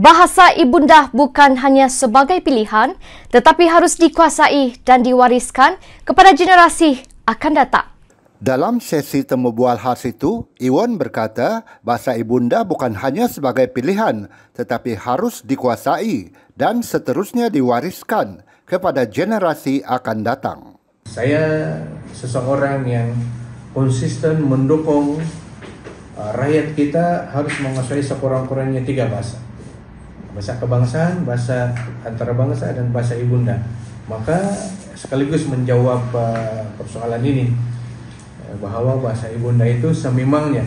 Bahasa ibunda bukan hanya sebagai pilihan, tetapi harus dikuasai dan diwariskan kepada generasi akan datang. Dalam sesi temu bual khas itu, Iwan berkata bahasa ibunda bukan hanya sebagai pilihan, tetapi harus dikuasai dan seterusnya diwariskan kepada generasi akan datang. Saya seseorang yang konsisten mendukung rakyat kita harus menguasai sekurang-kurangnya 3 bahasa. Bahasa kebangsaan, bahasa antarabangsa, dan bahasa ibunda. Maka sekaligus menjawab persoalan ini bahwa bahasa ibunda itu semimangnya,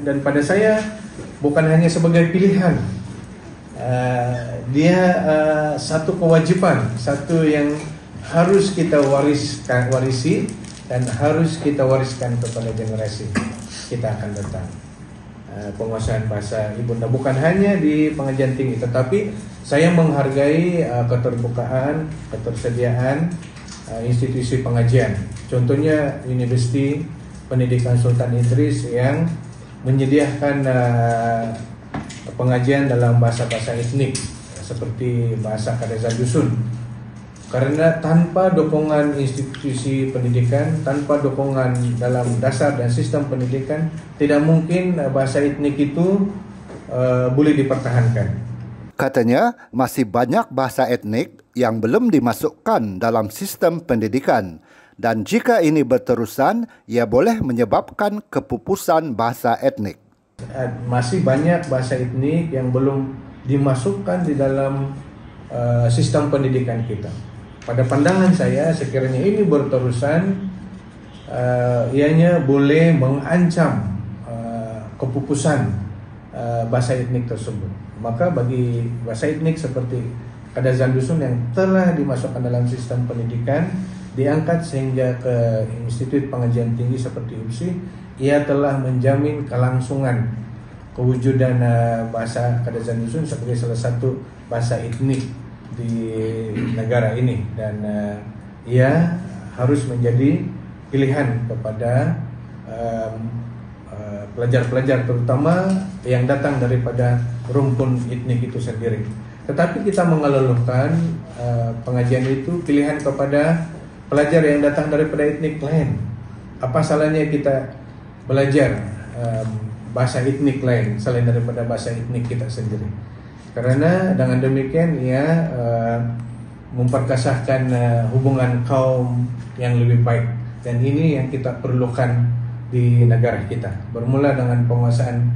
dan pada saya bukan hanya sebagai pilihan, dia satu kewajiban, satu yang harus kita warisi dan harus kita wariskan kepada generasi kita akan datang. Penguasaan bahasa ibunda bukan hanya di pengajian tinggi, tetapi saya menghargai keterbukaan, ketersediaan institusi pengajian. Contohnya Universiti Pendidikan Sultan Idris yang menyediakan pengajian dalam bahasa-bahasa etnik seperti bahasa Kadazan Dusun. Karena tanpa dukungan institusi pendidikan, tanpa dukungan dalam dasar dan sistem pendidikan, tidak mungkin bahasa etnik itu boleh dipertahankan. Katanya masih banyak bahasa etnik yang belum dimasukkan dalam sistem pendidikan, dan jika ini berterusan, ia boleh menyebabkan kepupusan bahasa etnik. Masih banyak bahasa etnik yang belum dimasukkan di dalam sistem pendidikan kita. Pada pandangan saya, sekiranya ini berterusan, ianya boleh mengancam kepupusan bahasa etnik tersebut. Maka bagi bahasa etnik seperti Kadazan Dusun yang telah dimasukkan dalam sistem pendidikan, diangkat sehingga ke Institut Pengajian Tinggi seperti UPSI, ia telah menjamin kelangsungan kewujudan bahasa Kadazan Dusun sebagai salah satu bahasa etnik di negara ini, dan ia harus menjadi pilihan kepada pelajar-pelajar terutama yang datang daripada rumpun etnik itu sendiri. Tetapi kita mengeluhkan pengajian itu pilihan kepada pelajar yang datang daripada etnik lain. Apa salahnya kita belajar bahasa etnik lain selain daripada bahasa etnik kita sendiri? Karena dengan demikian ia memperkasahkan hubungan kaum yang lebih baik, dan ini yang kita perlukan di negara kita. Bermula dengan penguasaan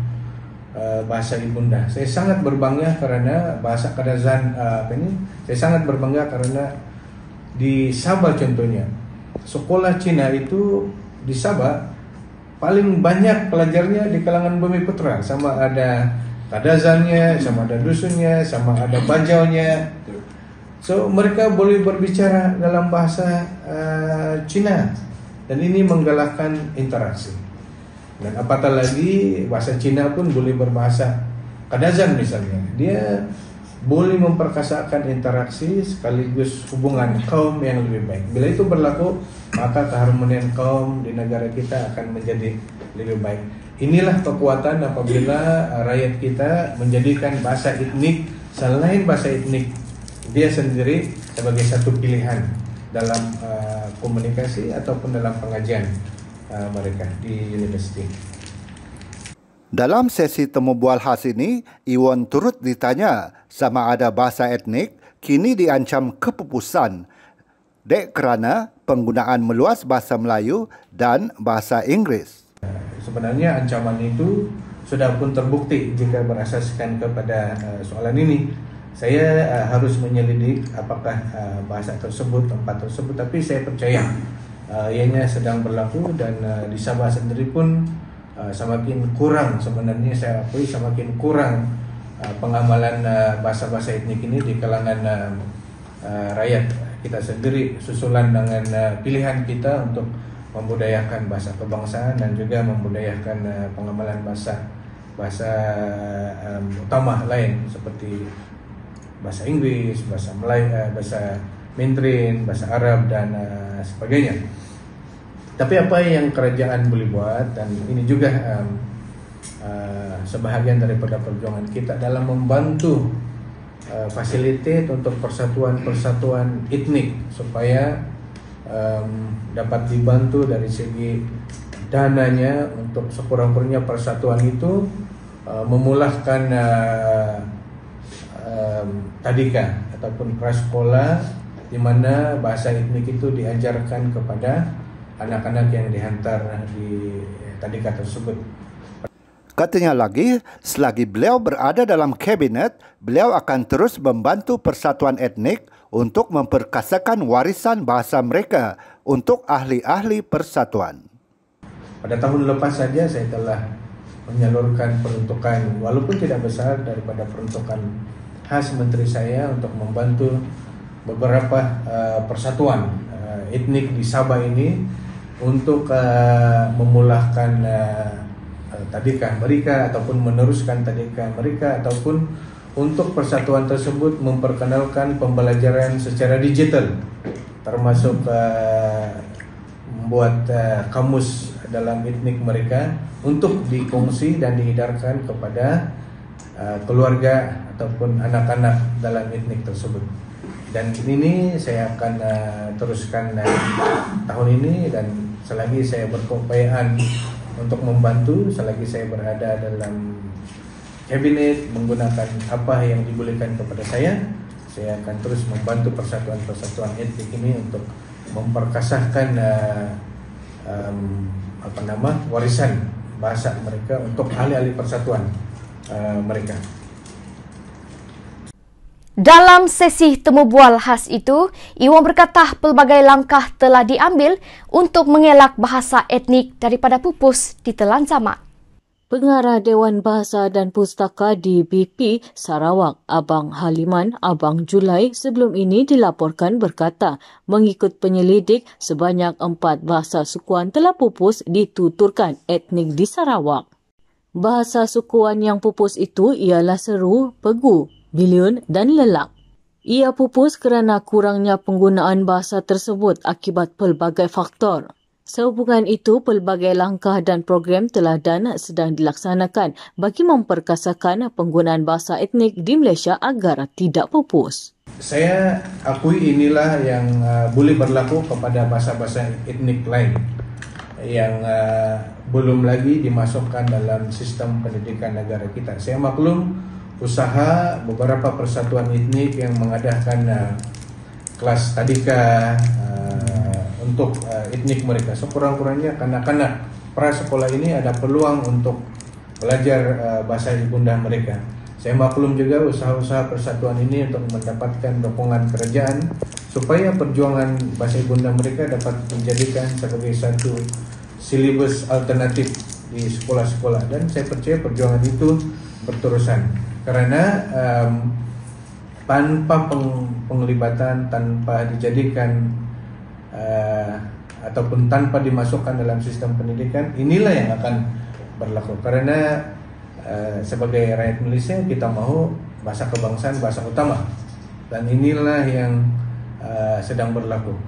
bahasa ibunda. Saya sangat berbangga karena bahasa Kadazan saya sangat berbangga karena di Sabah contohnya, sekolah Cina itu di Sabah paling banyak pelajarnya di kalangan Bumi Putra, sama ada Kadazannya, sama ada dusunnya, sama ada bajaunya. So mereka boleh berbicara dalam bahasa Cina, dan ini menggalakkan interaksi. Dan apatah lagi bahasa Cina pun boleh berbahasa Kadazan misalnya. Dia boleh memperkasakan interaksi sekaligus hubungan kaum yang lebih baik. Bila itu berlaku, maka keharmonian kaum di negara kita akan menjadi lebih baik. Inilah kekuatan apabila rakyat kita menjadikan bahasa etnik selain bahasa etnik dia sendiri sebagai satu pilihan dalam komunikasi ataupun dalam pengajian mereka di universiti. Dalam sesi temu bual khas ini, Iwan turut ditanya sama ada bahasa etnik kini diancam kepupusan dek kerana penggunaan meluas bahasa Melayu dan bahasa Inggeris. Sebenarnya ancaman itu sudah pun terbukti jika berasaskan kepada soalan ini. Saya harus menyelidik apakah bahasa tersebut, tempat tersebut, tapi saya percaya ianya sedang berlaku, dan di Sabah sendiri pun semakin kurang, sebenarnya saya akui semakin kurang pengamalan bahasa-bahasa etnik ini di kalangan rakyat kita sendiri, susulan dengan pilihan kita untuk membudayakan bahasa kebangsaan dan juga membudayakan pengamalan bahasa utama lain seperti bahasa Inggris, bahasa Melayu, bahasa Mandarin, bahasa Arab, dan sebagainya. Tapi apa yang kerajaan boleh buat, dan ini juga sebahagian daripada perjuangan kita dalam membantu fasilitate untuk persatuan etnik supaya dapat dibantu dari segi dananya untuk sekurang-kurangnya persatuan itu memulahkan tadika ataupun prasekolah di mana bahasa etnik itu diajarkan kepada anak-anak yang dihantar di tadika tersebut. Katanya lagi, selagi beliau berada dalam kabinet, beliau akan terus membantu persatuan etnik untuk memperkasakan warisan bahasa mereka untuk ahli-ahli persatuan. Pada tahun lepas saja saya telah menyalurkan peruntukan, walaupun tidak besar, daripada peruntukan khas menteri saya untuk membantu beberapa persatuan etnik di Sabah ini untuk memulahkan tadika mereka ataupun meneruskan tadika mereka, ataupun untuk persatuan tersebut memperkenalkan pembelajaran secara digital, termasuk membuat kamus dalam etnik mereka untuk dikongsi dan dihidarkan kepada keluarga ataupun anak-anak dalam etnik tersebut. Dan ini saya akan teruskan tahun ini, dan selagi saya berkeupayaan untuk membantu, selagi saya berada dalam kabinet menggunakan apa yang dibolehkan kepada saya akan terus membantu persatuan-persatuan etnik ini untuk memperkasahkan warisan bahasa mereka untuk ahli-ahli persatuan mereka. Dalam sesi temu bual khas itu, Iwan berkata pelbagai langkah telah diambil untuk mengelak bahasa etnik daripada pupus ditelan zaman. Pengarah Dewan Bahasa dan Pustaka di BP Sarawak, Abang Haliman Abang Julai sebelum ini dilaporkan berkata, mengikut penyelidik, sebanyak 4 bahasa sukuan telah pupus dituturkan etnik di Sarawak. Bahasa sukuan yang pupus itu ialah Seru, Pegu, Biliun dan Lelak. Ia pupus kerana kurangnya penggunaan bahasa tersebut akibat pelbagai faktor. Sehubungan itu, pelbagai langkah dan program telah dan sedang dilaksanakan bagi memperkasakan penggunaan bahasa etnik di Malaysia agar tidak pupus. Saya akui inilah yang boleh berlaku kepada bahasa-bahasa etnik lain yang belum lagi dimasukkan dalam sistem pendidikan negara kita. Saya maklum usaha beberapa persatuan etnik yang mengadakan kelas tadika untuk etnik mereka. Sekurang-kurangnya kanak-kanak prasekolah ini ada peluang untuk belajar bahasa ibunda mereka. Saya maklum juga usaha-usaha persatuan ini untuk mendapatkan dukungan kerajaan supaya perjuangan bahasa ibunda mereka dapat dijadikan sebagai satu silibus alternatif di sekolah-sekolah, dan saya percaya perjuangan itu berterusan karena tanpa penglibatan, tanpa dijadikan ataupun tanpa dimasukkan dalam sistem pendidikan, inilah yang akan berlaku. Karena sebagai rakyat Malaysia kita mahu bahasa kebangsaan bahasa utama, dan inilah yang sedang berlaku.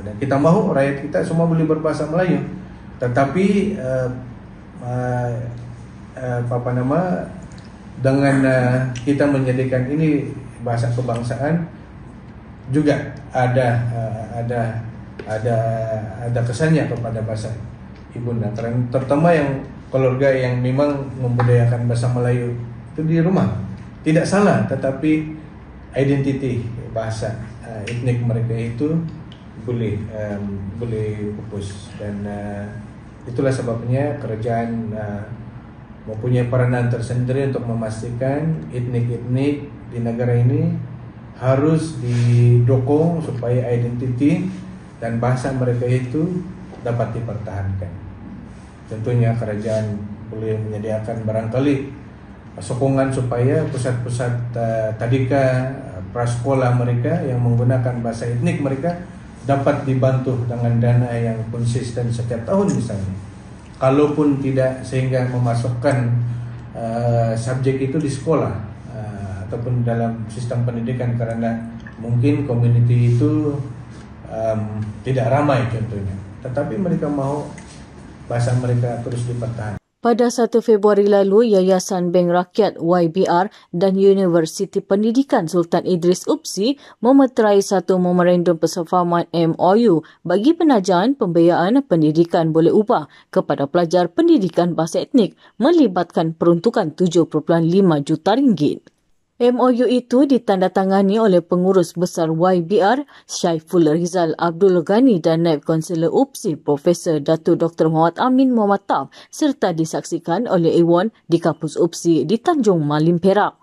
Dan kita mahu rakyat kita semua boleh berbahasa Melayu, tetapi dengan kita menjadikan ini bahasa kebangsaan juga ada kesannya kepada bahasa ibunda, terutama yang keluarga yang memang membudayakan bahasa Melayu itu di rumah. Tidak salah, tetapi identiti bahasa etnik mereka itu boleh pupus, dan itulah sebabnya kerajaan mempunyai peranan tersendiri untuk memastikan etnik-etnik di negara ini harus didukung supaya identiti dan bahasa mereka itu dapat dipertahankan. Tentunya kerajaan boleh menyediakan barangkali sokongan supaya pusat-pusat tadika prasekolah mereka yang menggunakan bahasa etnik mereka dapat dibantu dengan dana yang konsisten setiap tahun misalnya. Kalaupun tidak sehingga memasukkan subjek itu di sekolah ataupun dalam sistem pendidikan, karena mungkin community itu tidak ramai contohnya, tetapi mereka mau bahasa mereka terus dipertahankan. Pada 1 Februari lalu, Yayasan Bank Rakyat YBR dan Universiti Pendidikan Sultan Idris UPSI memeterai satu memorandum persefahaman MOU bagi penajaman pembiayaan pendidikan boleh ubah kepada pelajar pendidikan bahasa etnik melibatkan peruntukan 7.5 juta ringgit. MOU itu ditandatangani oleh pengurus besar YBR Syaiful Rizal Abdul Ghani dan Naib Kaunselor UPSI Profesor Datuk Dr. Muhammad Amin Muhammad Taf serta disaksikan oleh Iwan di kampus UPSI di Tanjung Malim Perak.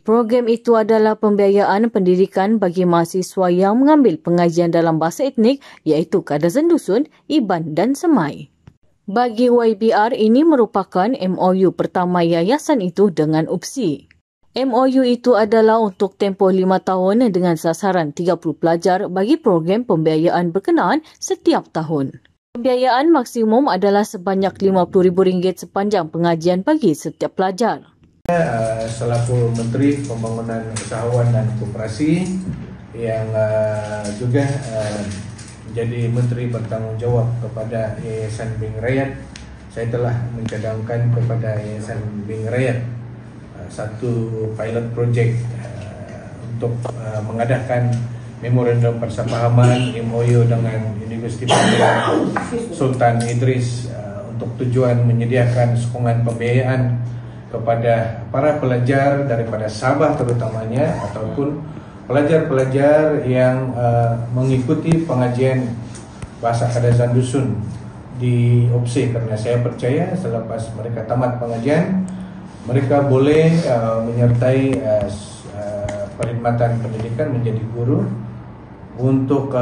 Program itu adalah pembiayaan pendidikan bagi mahasiswa yang mengambil pengajian dalam bahasa etnik iaitu Kadazan Dusun, Iban dan Semai. Bagi YBR, ini merupakan MOU pertama yayasan itu dengan UPSI. MOU itu adalah untuk tempoh 5 tahun dengan sasaran 30 pelajar bagi program pembiayaan berkenaan setiap tahun. Pembiayaan maksimum adalah sebanyak RM50,000 sepanjang pengajian bagi setiap pelajar. Selaku Menteri Pembangunan Usahawan dan Koperasi yang juga menjadi Menteri bertanggungjawab kepada Yayasan Bank Rakyat, saya telah mencadangkan kepada Yayasan Bank Rakyat satu pilot project untuk mengadakan memorandum persefahaman MOU dengan Universiti Pendidikan Sultan Idris untuk tujuan menyediakan sokongan pembiayaan kepada para pelajar daripada Sabah terutamanya ataupun pelajar-pelajar yang mengikuti pengajian bahasa Kadazan Dusun di UPSI, karena saya percaya selepas mereka tamat pengajian mereka boleh menyertai perkhidmatan pendidikan menjadi guru untuk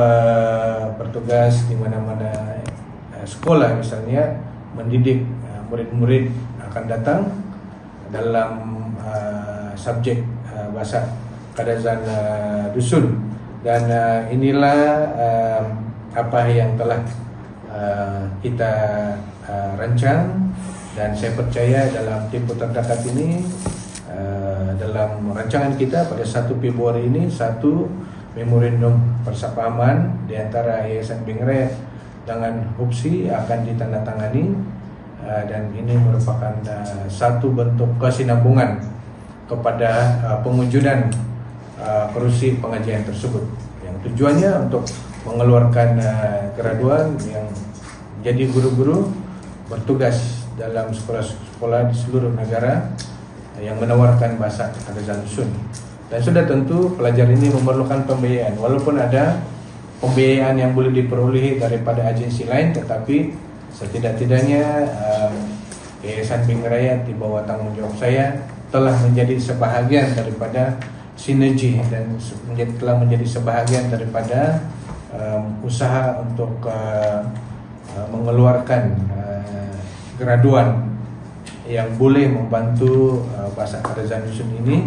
bertugas di mana-mana sekolah, misalnya mendidik murid-murid akan datang dalam subjek bahasa Kadazan Dusun. Dan inilah apa yang telah kita rancang. Dan saya percaya dalam tempoh terdekat ini, dalam rancangan kita pada 1 Februari ini, satu memorandum persefahaman di antara Yayasan Bank Rakyat dengan UPSI akan ditandatangani, dan ini merupakan satu bentuk kesinambungan kepada pengujudan kerusi pengajian tersebut, yang tujuannya untuk mengeluarkan graduan yang jadi guru-guru bertugas dalam sekolah-sekolah di seluruh negara yang menawarkan bahasa Kadazan Dusun. Dan sudah tentu pelajar ini memerlukan pembiayaan, walaupun ada pembiayaan yang boleh diperolehi daripada agensi lain, tetapi setidak-tidaknya Yayasan Bank Rakyat di bawah tanggung jawab saya telah menjadi sebahagian daripada sinergi dan telah menjadi sebahagian daripada usaha untuk mengeluarkan graduan yang boleh membantu bahasa Kadazan Dusun ini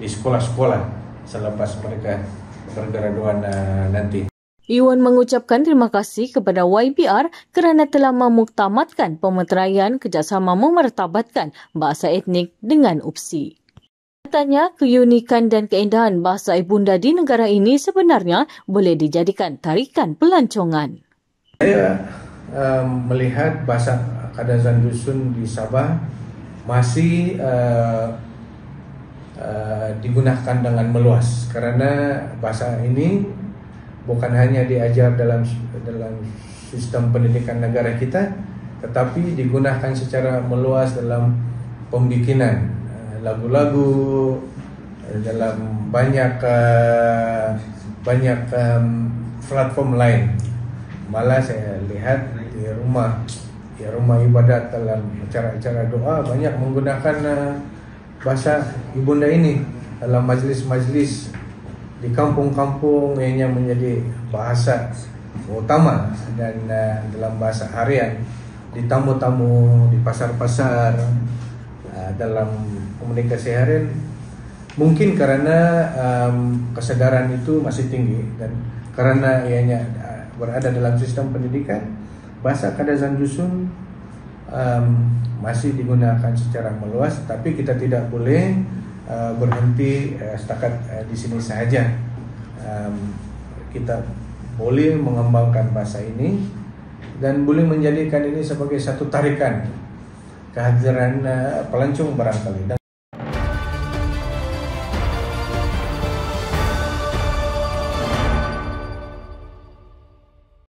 di sekolah-sekolah selepas mereka bergraduan nanti. Iwan mengucapkan terima kasih kepada YBR kerana telah memuktamadkan pemeteraian kerjasama memertabatkan bahasa etnik dengan UPSI. Katanya, keunikan dan keindahan bahasa ibunda di negara ini sebenarnya boleh dijadikan tarikan pelancongan. Saya melihat bahasa Kadazan Dusun di Sabah masih digunakan dengan meluas, karena bahasa ini bukan hanya diajar dalam sistem pendidikan negara kita, tetapi digunakan secara meluas dalam pembikinan lagu-lagu, dalam banyak platform lain. Malah saya lihat di rumah ibadat dalam acara-acara doa banyak menggunakan bahasa ibunda ini dalam majlis-majlis di kampung-kampung yang menjadi bahasa utama, dan dalam bahasa harian di tamu-tamu, di pasar-pasar, dalam komunikasi harian. Mungkin karena kesadaran itu masih tinggi, dan karena ianya berada dalam sistem pendidikan, bahasa Kadazan Dusun masih digunakan secara meluas. Tapi kita tidak boleh berhenti setakat di sini saja. Kita boleh mengembangkan bahasa ini dan boleh menjadikan ini sebagai satu tarikan kehadiran pelancong barangkali.